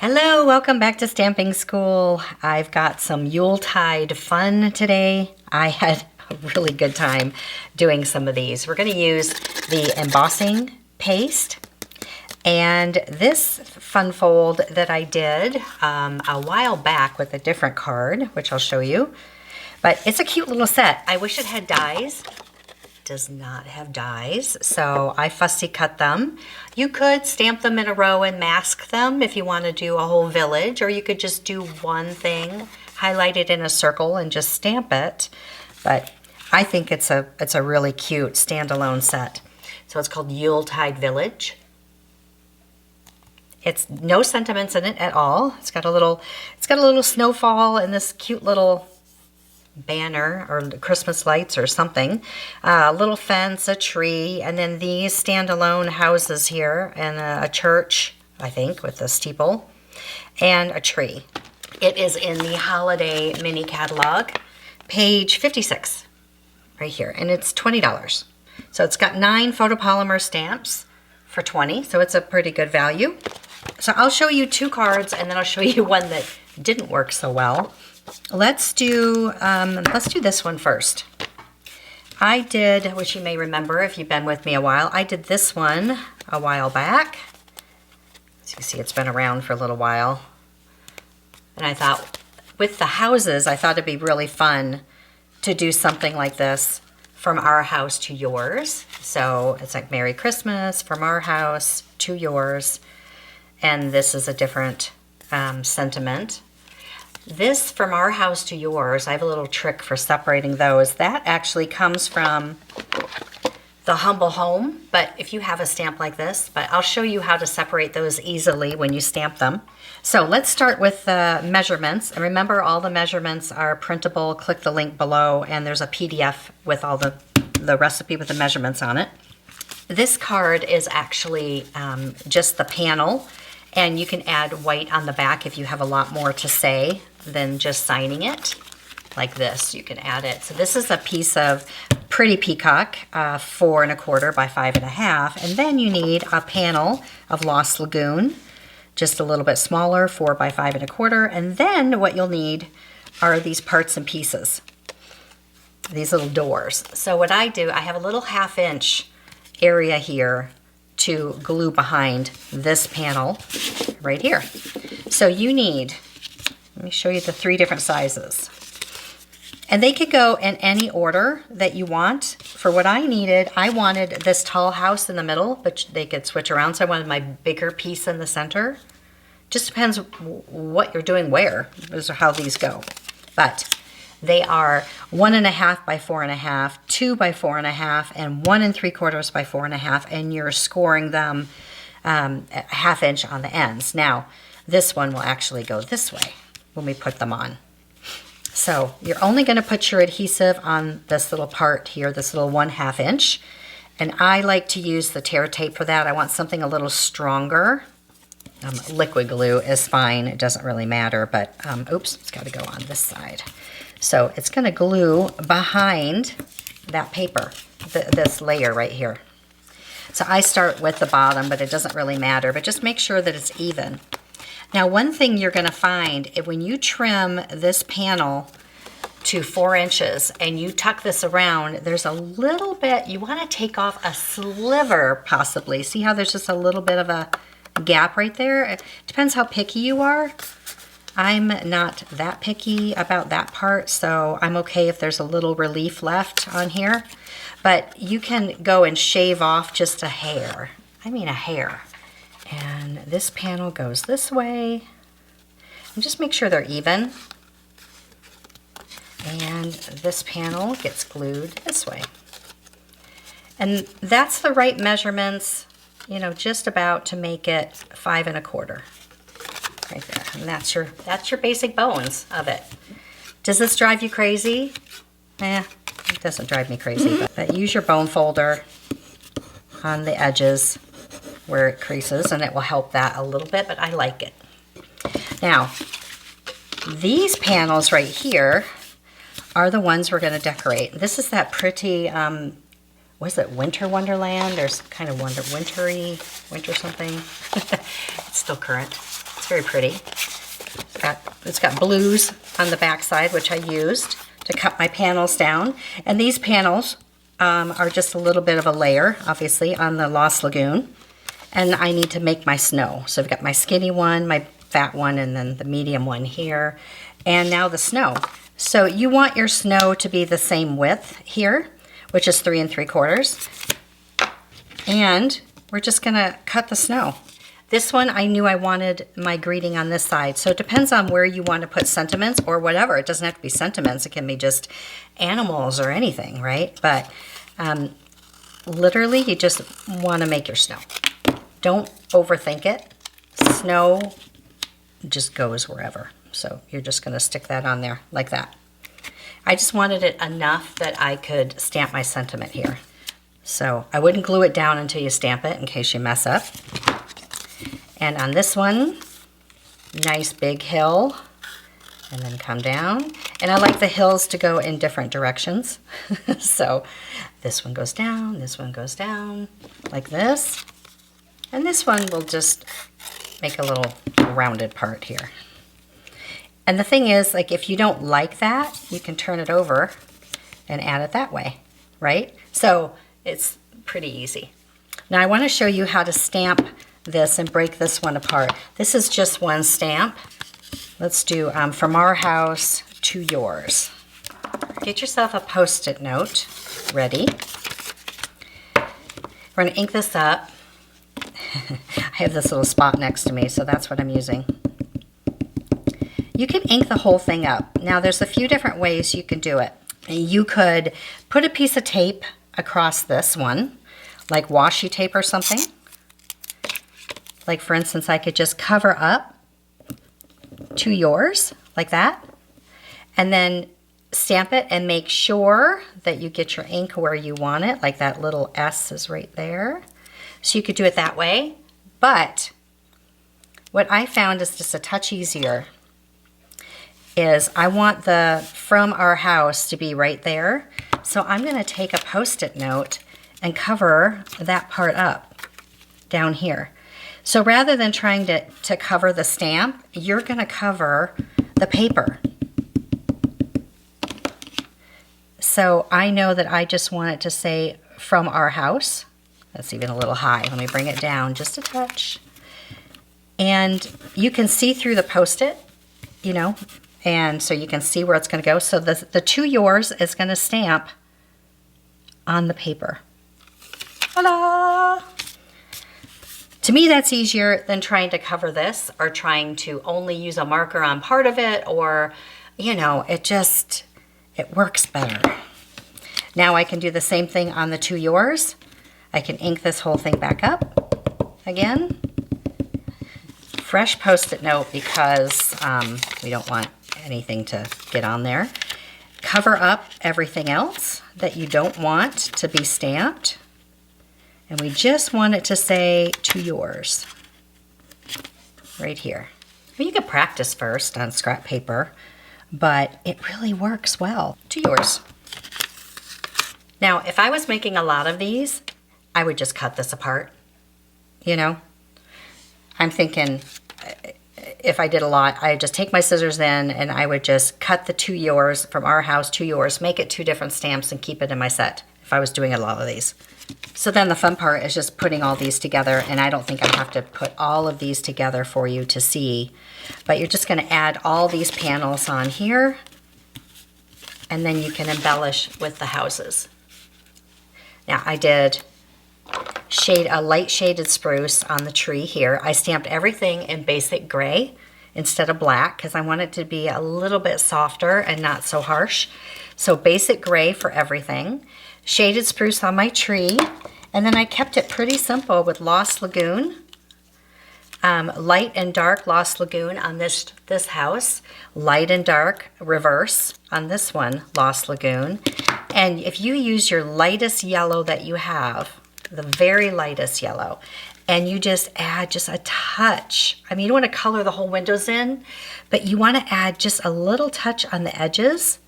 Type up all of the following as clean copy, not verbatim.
Hello, welcome back to Stamping School. I've got some Yuletide fun today. I had a really good time doing some of these. We're going to use the embossing paste and this fun fold that I did a while back with a different card, which I'll show you. But it's a cute little set. I wish it had dies. Does not have dies, so I fussy cut them. You could stamp them in a row and mask them if you want to do a whole village, or you could just do one thing, highlight it in a circle and just stamp it. But I think it's a really cute standalone set. So it's called Yuletide Village. It's no sentiments in it at all. It's got a little snowfall and this cute little banner or Christmas lights or something, a little fence, a tree, and then these standalone houses here, and a church, I think, with a steeple, and a tree. It is in the Holiday Mini Catalog, page 56, right here, and it's $20. So it's got 9 photopolymer stamps for $20, so it's a pretty good value. So I'll show you 2 cards, and then I'll show you one that didn't work so well. Let's do this one first. I did, which you may remember if you've been with me a while, I did this one a while back. As you can see, it's been around for a little while. And I thought, with the houses, I thought it'd be really fun to do something like this, from our house to yours. So it's like Merry Christmas, from our house to yours. And this is a different sentiment. This, from our house to yours, I have a little trick for separating those. That actually comes from the Humble Home, but if you have a stamp like this, but I'll show you how to separate those easily when you stamp them. So let's start with the measurements. And remember, all the measurements are printable. Click the link below, and there's a PDF with all the recipe with the measurements on it. This card is actually just the panel, and you can add white on the back if you have a lot more to say than just signing it. Like this, you can add it. So this is a piece of Pretty Peacock, 4 1/4 by 5 1/2, and then you need a panel of Lost Lagoon, just a little bit smaller, 4 by 5 1/4, and then what you'll need are these parts and pieces, these little doors. So what I do, I have a little 1/2 inch area here to glue behind this panel right here. So you need, let me show you the 3 different sizes. And they could go in any order that you want. For what I needed, I wanted this tall house in the middle, but they could switch around. So I wanted my bigger piece in the center. Just depends what you're doing where. Those are how these go. But they are 1 1/2 by 4 1/2, 2 by 4 1/2, and 1 3/4 by 4 1/2, and you're scoring them a 1/2 inch on the ends. Now, this one will actually go this way when we put them on. So you're only going to put your adhesive on this little part here, this little 1/2 inch, and I like to use the tear tape for that. I want something a little stronger. Liquid glue is fine, it doesn't really matter, but oops, it's got to go on this side. So it's going to glue behind that paper, this layer right here. So I start with the bottom, but it doesn't really matter, but just make sure that it's even. Now, one thing you're going to find, if when you trim this panel to 4 inches and you tuck this around, there's a little bit, you want to take off a sliver possibly. See how there's just a little bit of a gap right there? It depends how picky you are. I'm not that picky about that part, so I'm okay if there's a little relief left on here. But you can go and shave off just a hair. I mean a hair. And this panel goes this way. And just make sure they're even. And this panel gets glued this way. And that's the right measurements, you know, just about to make it 5 1/4. Right there. And that's your basic bones of it. Does this drive you crazy? It doesn't drive me crazy, but use your bone folder on the edges where it creases, and it will help that a little bit, but I like it. Now, these panels right here are the ones we're going to decorate. This is that pretty, was it Winter Wonderland? There's kind of winter something. It's still current. It's very pretty. It's got blues on the back side, which I used to cut my panels down. And these panels are just a little bit of a layer, obviously, on the Lost Lagoon. And I need to make my snow. So I've got my skinny one, my fat one, and then the medium one here. And now the snow. So you want your snow to be the same width here, which is 3 3/4. And we're just gonna cut the snow. This one, I knew I wanted my greeting on this side. So it depends on where you want to put sentiments or whatever. It doesn't have to be sentiments. It can be just animals or anything, right? But literally, you just want to make your snow. Don't overthink it. Snow just goes wherever. So you're just going to stick that on there like that. I just wanted it enough that I could stamp my sentiment here. So I wouldn't glue it down until you stamp it in case you mess up. And on this one, nice big hill, and then come down. And I like the hills to go in different directions. So this one goes down, this one goes down, like this. And this one will just make a little rounded part here. And the thing is, like, if you don't like that, you can turn it over and add it that way, right? So it's pretty easy. Now I want to show you how to stamp this and break this one apart. This is just one stamp. Let's do from our house to yours. Get yourself a Post-it note ready. We're going to ink this up. I have this little spot next to me, so that's what I'm using. You can ink the whole thing up. Now there's a few different ways you can do it. You could put a piece of tape across this one, like washi tape or something. Like for instance, I could just cover up to yours like that, and then stamp it and make sure that you get your ink where you want it, like that little S is right there. So you could do it that way, but what I found is just a touch easier is I want the From Our House to be right there. So I'm going to take a Post-it note and cover that part up down here. So rather than trying to cover the stamp, you're going to cover the paper. So I know that I just want it to say From Our House. That's even a little high. Let me bring it down just a touch. And you can see through the Post-it, you know, and so you can see where it's going to go. So the To Yours is going to stamp on the paper. Ta-da! To me, that's easier than trying to cover this or trying to only use a marker on part of it, or, you know, it works better. Now I can do the same thing on the To Yours. I can ink this whole thing back up again. Fresh Post-it note because we don't want anything to get on there. Cover up everything else that you don't want to be stamped. And we just want it to say To Yours right here. Well, you could practice first on scrap paper, but it really works well. To Yours. Now, if I was making a lot of these, I would just cut this apart, you know? I'm thinking if I did a lot, I'd just take my scissors in and I would just cut the To Yours, From Our House to Yours, make it 2 different stamps and keep it in my set if I was doing a lot of these. So then the fun part is just putting all these together, and I don't think I have to put all of these together for you to see, but you're just gonna add all these panels on here, and then you can embellish with the houses. Now I did a light shaded spruce on the tree here. I stamped everything in basic gray instead of black because I want it to be a little bit softer and not so harsh. So basic gray for everything. Shaded spruce on my tree, and then I kept it pretty simple with Lost Lagoon. Light and dark Lost Lagoon on this house. Light and dark reverse on this one, Lost Lagoon. And if you use your lightest yellow that you have, the very lightest yellow, and you just add just a touch. I mean, you don't want to color the whole windows in, but you want to add just a little touch on the edges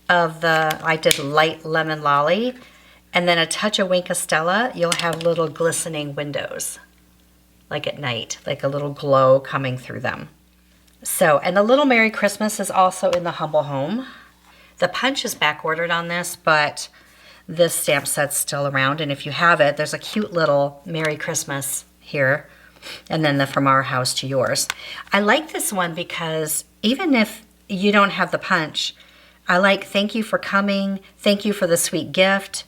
of I did light Lemon Lolly, and then a touch of Wink of Stella, you'll have little glistening windows. like at night, like a little glow coming through them. So, and the little Merry Christmas is also in the Humble Home. The punch is back ordered on this, but this stamp set's still around. And if you have it, there's a cute little Merry Christmas here. And then the From Our House to Yours. I like this one because even if you don't have the punch, I like thank you for coming, thank you for the sweet gift,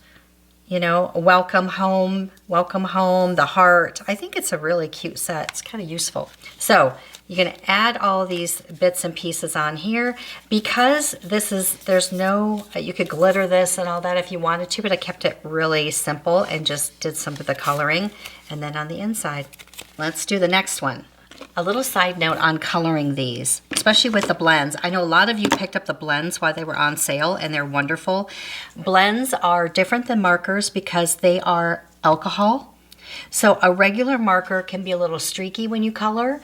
you know, welcome home, the heart. I think it's a really cute set. It's kind of useful. So you're going to add all these bits and pieces on here. Because there's no, you could glitter this and all that if you wanted to, but I kept it really simple and just did some of the coloring. And then on the inside, let's do the next one. A little side note on coloring these, especially with the blends. I know a lot of you picked up the blends while they were on sale, and they're wonderful. Blends are different than markers because they are alcohol. So a regular marker can be a little streaky when you color.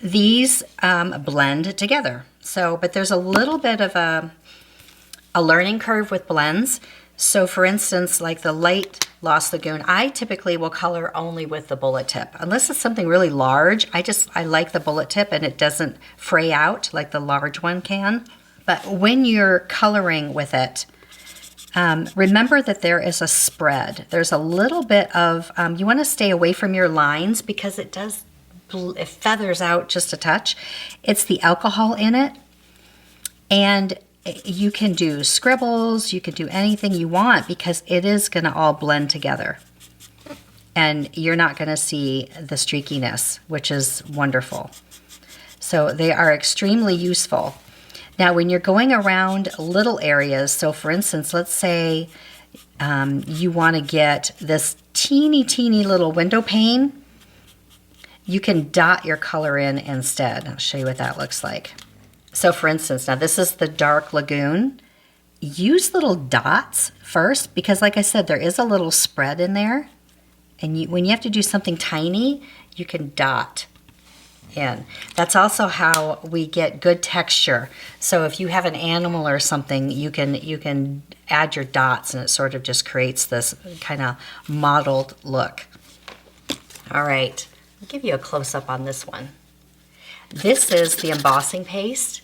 These blend together. So, but there's a little bit of a learning curve with blends. So for instance, like the light Lost Lagoon, I typically will color only with the bullet tip. Unless it's something really large, I like the bullet tip and it doesn't fray out like the large one can. But when you're coloring with it, remember that there is a spread. There's a little bit of, you want to stay away from your lines because it feathers out just a touch. It's the alcohol in it. And you can do scribbles, you can do anything you want because it is going to all blend together. And you're not going to see the streakiness, which is wonderful. So they are extremely useful. Now, when you're going around little areas, so for instance, let's say you want to get this teeny little window pane, you can dot your color in instead. I'll show you what that looks like. So for instance, now this is the dark lagoon. Use little dots first because like I said, there is a little spread in there. And when you have to do something tiny, you can dot in. That's also how we get good texture. So if you have an animal or something, you can add your dots and it sort of just creates this kind of mottled look. All right, I'll give you a close-up on this one. This is the embossing paste.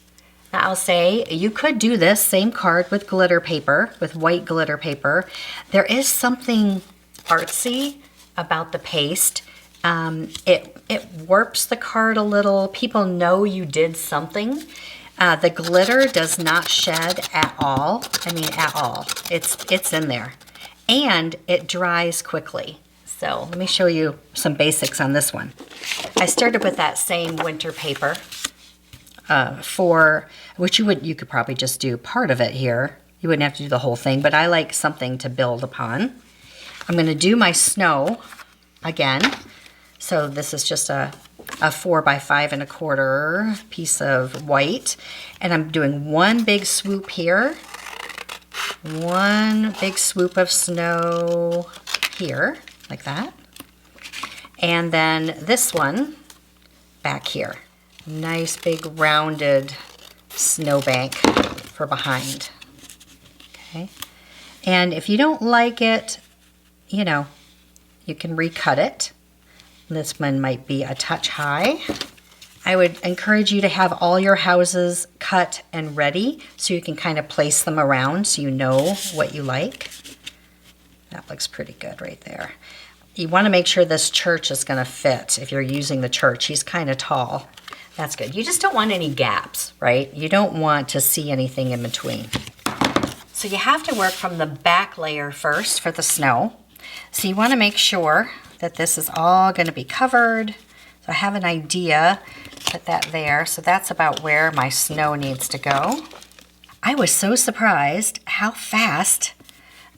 Now I'll say you could do this same card with glitter paper, with white glitter paper. There is something artsy about the paste. It warps the card a little. People know you did something. The glitter does not shed at all. I mean, at all. It's in there. And it dries quickly. So let me show you some basics on this one. I started with that same winter paper for which you could probably just do part of it here. You wouldn't have to do the whole thing, but I like something to build upon. I'm going to do my snow again. So this is just a 4 by 5 1/4 piece of white, and I'm doing one big swoop here, one big swoop of snow here. Like that. And then this one back here. Nice big rounded snowbank for behind. Okay. And if you don't like it, you know, you can recut it. This one might be a touch high. I would encourage you to have all your houses cut and ready so you can kind of place them around so you know what you like. That looks pretty good right there. You want to make sure this church is going to fit if you're using the church. He's kind of tall. That's good. You just don't want any gaps, right? You don't want to see anything in between. So you have to work from the back layer first for the snow. So you want to make sure that this is all going to be covered. So I have an idea. Put that there. So that's about where my snow needs to go. I was so surprised how fast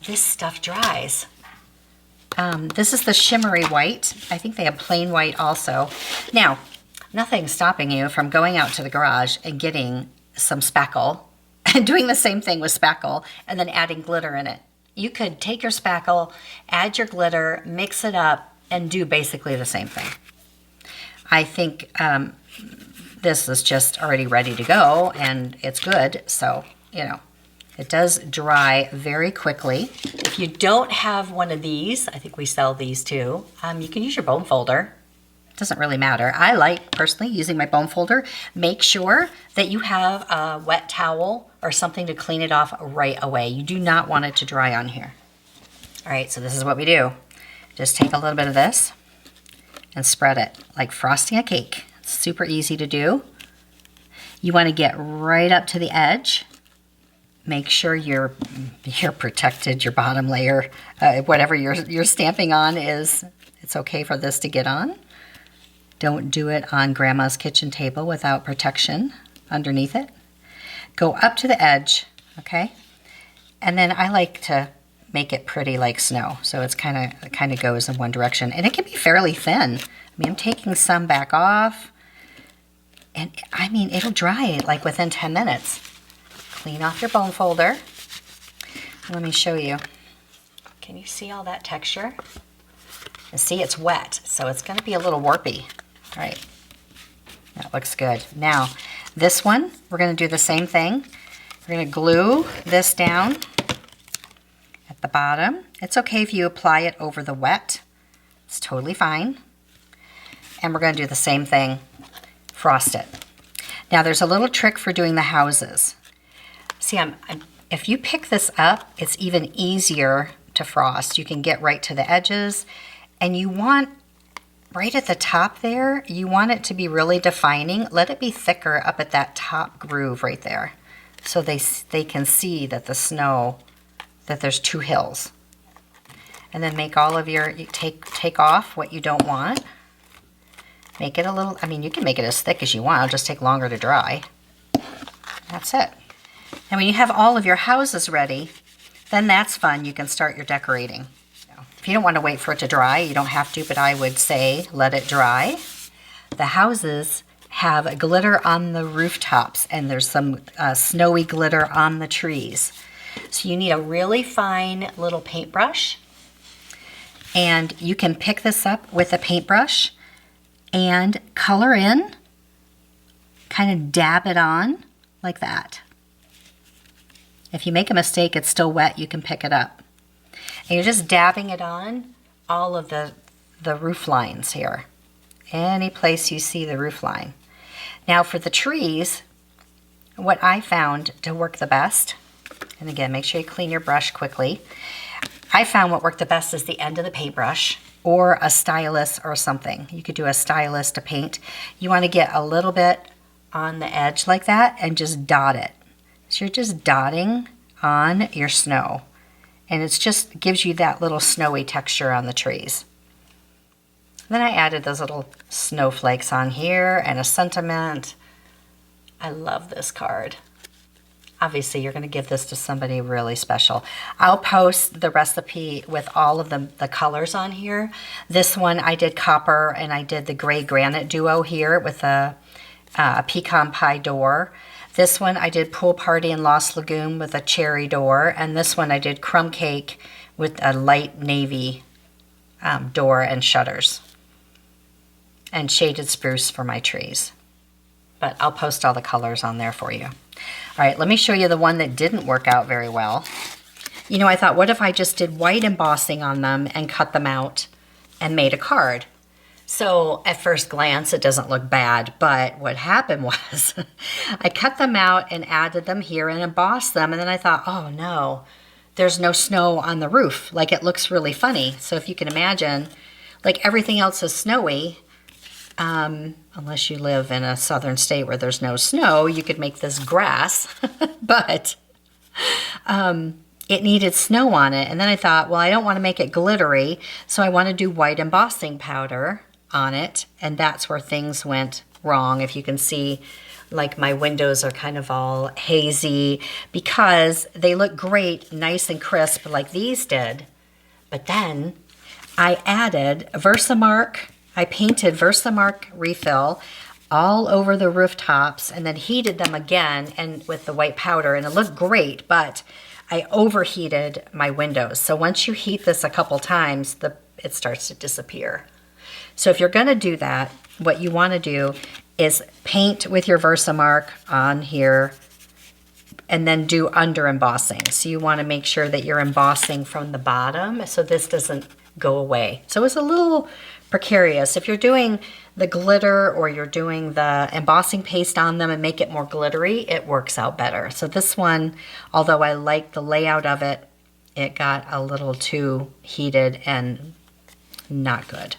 this stuff dries. This is the shimmery white. I think they have plain white also. Now, nothing's stopping you from going out to the garage and getting some spackle and doing the same thing with spackle and then adding glitter in it. You could take your spackle, add your glitter, mix it up, and do basically the same thing. I think this is just already ready to go and it's good, so, you know. It does dry very quickly. If you don't have one of these, I think we sell these too, you can use your bone folder. doesn't really matter. I like personally using my bone folder. Make sure that you have a wet towel or something to clean it off right away. You do not want it to dry on here. All right, so this is what we do. Just take a little bit of this and spread it like frosting a cake. It's super easy to do. You want to get right up to the edge. Make sure you're protected, your bottom layer, whatever you're stamping on is, it's okay for this to get on. Don't do it on grandma's kitchen table without protection underneath it. Go up to the edge, okay? And then I like to make it pretty like snow. So it kind of goes in one direction. And it can be fairly thin. I mean, I'm taking some back off. And I mean, it'll dry like within 10 minutes. Clean off your bone folder. Let me show you. Can you see all that texture? And see, it's wet, so it's going to be a little warpy. All right, that looks good. Now, this one, we're going to do the same thing. We're going to glue this down at the bottom. It's okay if you apply it over the wet. It's totally fine. And we're going to do the same thing, frost it. Now, there's a little trick for doing the houses. See, if you pick this up, it's even easier to frost. You can get right to the edges, and you want, right at the top there, you want it to be really defining. Let it be thicker up at that top groove right there, so they can see that the snow, that there's two hills. And then make all of your, you take off what you don't want. Make it a little, I mean, you can make it as thick as you want. It'll just take longer to dry. That's it. And when you have all of your houses ready, then that's fun. You can start your decorating. If you don't want to wait for it to dry, you don't have to, but I would say let it dry. The houses have glitter on the rooftops, and there's some snowy glitter on the trees. So you need a really fine little paintbrush, and you can pick this up with a paintbrush and color in, kind of dab it on like that. If you make a mistake, it's still wet, you can pick it up. And you're just dabbing it on all of the roof lines here. Any place you see the roof line. Now for the trees, what I found to work the best, and again, make sure you clean your brush quickly. I found what worked the best is the end of the paintbrush or a stylus or something. You could do a stylus to paint. You want to get a little bit on the edge like that and just dot it. So you're just dotting on your snow. And it just gives you that little snowy texture on the trees. Then I added those little snowflakes on here and a sentiment. I love this card. Obviously, you're going to give this to somebody really special. I'll post the recipe with all of the colors on here. This one I did copper, and I did the gray granite duo here with a pecan pie door. This one I did Pool Party in Lost Lagoon with a cherry door. And this one I did Crumb Cake with a light navy door and shutters. And Shaded Spruce for my trees. But I'll post all the colors on there for you. All right, let me show you the one that didn't work out very well. You know, I thought, what if I just did white embossing on them and cut them out and made a card? So at first glance, it doesn't look bad, but what happened was I cut them out and added them here and embossed them. And then I thought, oh no, there's no snow on the roof. Like, it looks really funny. So if you can imagine, like, everything else is snowy, unless you live in a southern state where there's no snow, you could make this grass, but it needed snow on it. And then I thought, well, I don't want to make it glittery, so I want to do white embossing powder on it, and that's where things went wrong. If you can see, like, my windows are kind of all hazy because they look great, nice and crisp like these did. But then I added Versamark. I painted Versamark refill all over the rooftops and then heated them again and with the white powder, and it looked great, but I overheated my windows. So once you heat this a couple times, it starts to disappear. So if you're going to do that, what you want to do is paint with your Versamark on here and then do under embossing. So you want to make sure that you're embossing from the bottom so this doesn't go away. So it's a little precarious. If you're doing the glitter or you're doing the embossing paste on them and make it more glittery, it works out better. So this one, although I like the layout of it, it got a little too heated and not good.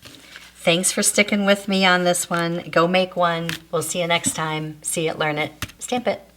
Thanks for sticking with me on this one. Go make one. We'll see you next time. See it, learn it, stamp it.